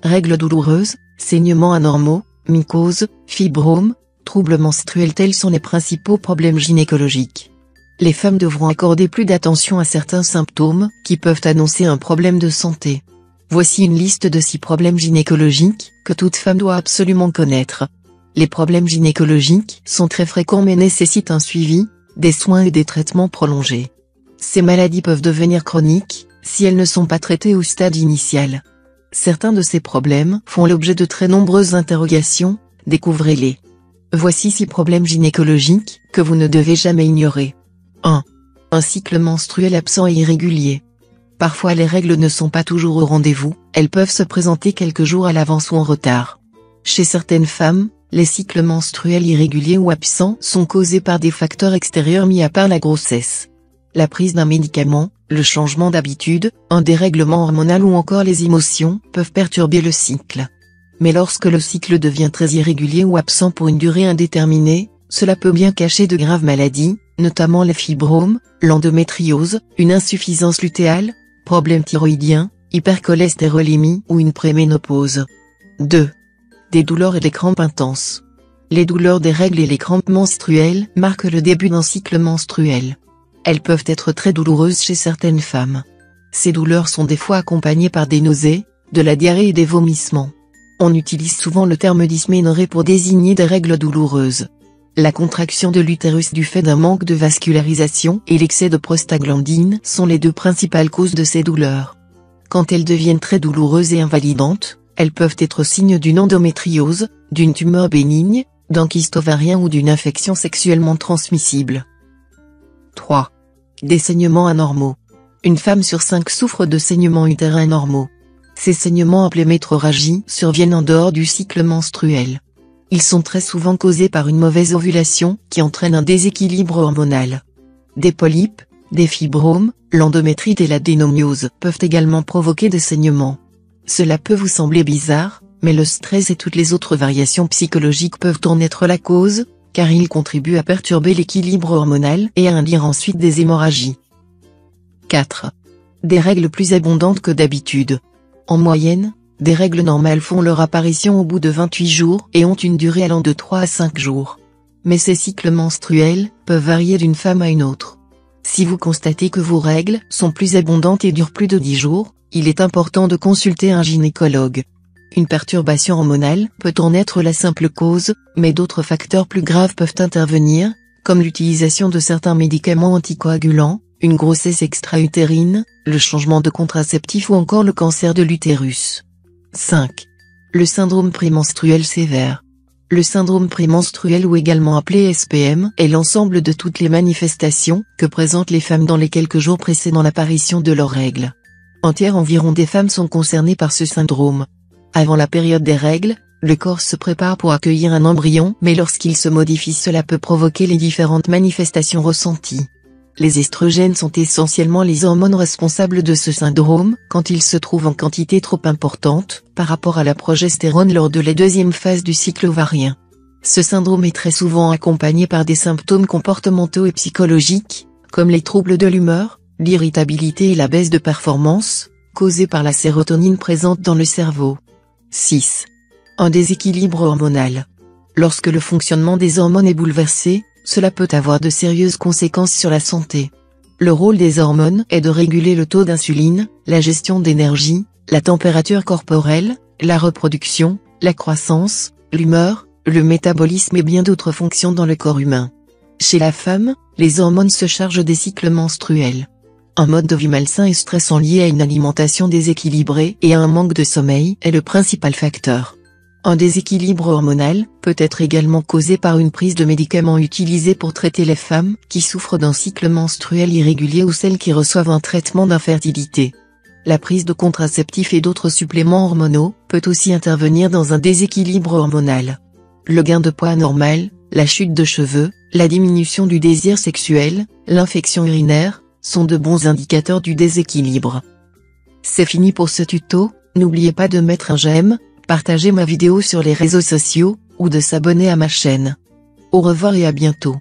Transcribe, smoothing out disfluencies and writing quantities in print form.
Règles douloureuses, saignements anormaux, mycose, fibrome, troubles menstruels tels sont les principaux problèmes gynécologiques. Les femmes devront accorder plus d'attention à certains symptômes qui peuvent annoncer un problème de santé. Voici une liste de 6 problèmes gynécologiques que toute femme doit absolument connaître. Les problèmes gynécologiques sont très fréquents mais nécessitent un suivi, des soins et des traitements prolongés. Ces maladies peuvent devenir chroniques si elles ne sont pas traitées au stade initial. Certains de ces problèmes font l'objet de très nombreuses interrogations, découvrez-les. Voici 6 problèmes gynécologiques que vous ne devez jamais ignorer. 1. Un cycle menstruel absent et irrégulier. Parfois les règles ne sont pas toujours au rendez-vous, elles peuvent se présenter quelques jours à l'avance ou en retard. Chez certaines femmes, les cycles menstruels irréguliers ou absents sont causés par des facteurs extérieurs mis à part la grossesse. La prise d'un médicament, le changement d'habitude, un dérèglement hormonal ou encore les émotions peuvent perturber le cycle. Mais lorsque le cycle devient très irrégulier ou absent pour une durée indéterminée, cela peut bien cacher de graves maladies, notamment les fibromes, l'endométriose, une insuffisance lutéale, problèmes thyroïdiens, hypercholestérolémie ou une préménopause. 2. Des douleurs et des crampes intenses. Les douleurs des règles et les crampes menstruelles marquent le début d'un cycle menstruel. Elles peuvent être très douloureuses chez certaines femmes. Ces douleurs sont des fois accompagnées par des nausées, de la diarrhée et des vomissements. On utilise souvent le terme dysménorrhée pour désigner des règles douloureuses. La contraction de l'utérus du fait d'un manque de vascularisation et l'excès de prostaglandine sont les 2 principales causes de ces douleurs. Quand elles deviennent très douloureuses et invalidantes, elles peuvent être signes d'une endométriose, d'une tumeur bénigne, d'un kyste ovarien ou d'une infection sexuellement transmissible. 3. Des saignements anormaux. Une femme sur 5 souffre de saignements utérins anormaux. Ces saignements appelés métrorragies surviennent en dehors du cycle menstruel. Ils sont très souvent causés par une mauvaise ovulation qui entraîne un déséquilibre hormonal. Des polypes, des fibromes, l'endométrite et l'adénomiose peuvent également provoquer des saignements. Cela peut vous sembler bizarre, mais le stress et toutes les autres variations psychologiques peuvent en être la cause, car ils contribuent à perturber l'équilibre hormonal et à induire ensuite des hémorragies. 4. Des règles plus abondantes que d'habitude. En moyenne, des règles normales font leur apparition au bout de 28 jours et ont une durée allant de 3 à 5 jours. Mais ces cycles menstruels peuvent varier d'une femme à une autre. Si vous constatez que vos règles sont plus abondantes et durent plus de 10 jours, il est important de consulter un gynécologue. Une perturbation hormonale peut en être la simple cause, mais d'autres facteurs plus graves peuvent intervenir, comme l'utilisation de certains médicaments anticoagulants, une grossesse extra-utérine, le changement de contraceptif ou encore le cancer de l'utérus. 5. Le syndrome prémenstruel sévère. Le syndrome prémenstruel ou également appelé SPM est l'ensemble de toutes les manifestations que présentent les femmes dans les quelques jours précédant l'apparition de leurs règles. Un tiers environ des femmes sont concernées par ce syndrome. Avant la période des règles, le corps se prépare pour accueillir un embryon mais lorsqu'il se modifie cela peut provoquer les différentes manifestations ressenties. Les estrogènes sont essentiellement les hormones responsables de ce syndrome quand ils se trouvent en quantité trop importante par rapport à la progestérone lors de la 2e phase du cycle ovarien. Ce syndrome est très souvent accompagné par des symptômes comportementaux et psychologiques, comme les troubles de l'humeur, l'irritabilité et la baisse de performance, causés par la sérotonine présente dans le cerveau. 6. Un déséquilibre hormonal. Lorsque le fonctionnement des hormones est bouleversé, cela peut avoir de sérieuses conséquences sur la santé. Le rôle des hormones est de réguler le taux d'insuline, la gestion d'énergie, la température corporelle, la reproduction, la croissance, l'humeur, le métabolisme et bien d'autres fonctions dans le corps humain. Chez la femme, les hormones se chargent des cycles menstruels. Un mode de vie malsain et stressant lié à une alimentation déséquilibrée et à un manque de sommeil est le principal facteur. Un déséquilibre hormonal peut être également causé par une prise de médicaments utilisés pour traiter les femmes qui souffrent d'un cycle menstruel irrégulier ou celles qui reçoivent un traitement d'infertilité. La prise de contraceptifs et d'autres suppléments hormonaux peut aussi intervenir dans un déséquilibre hormonal. Le gain de poids anormal, la chute de cheveux, la diminution du désir sexuel, l'infection urinaire, sont de bons indicateurs du déséquilibre. C'est fini pour ce tuto, n'oubliez pas de mettre un j'aime, partager ma vidéo sur les réseaux sociaux, ou de s'abonner à ma chaîne. Au revoir et à bientôt.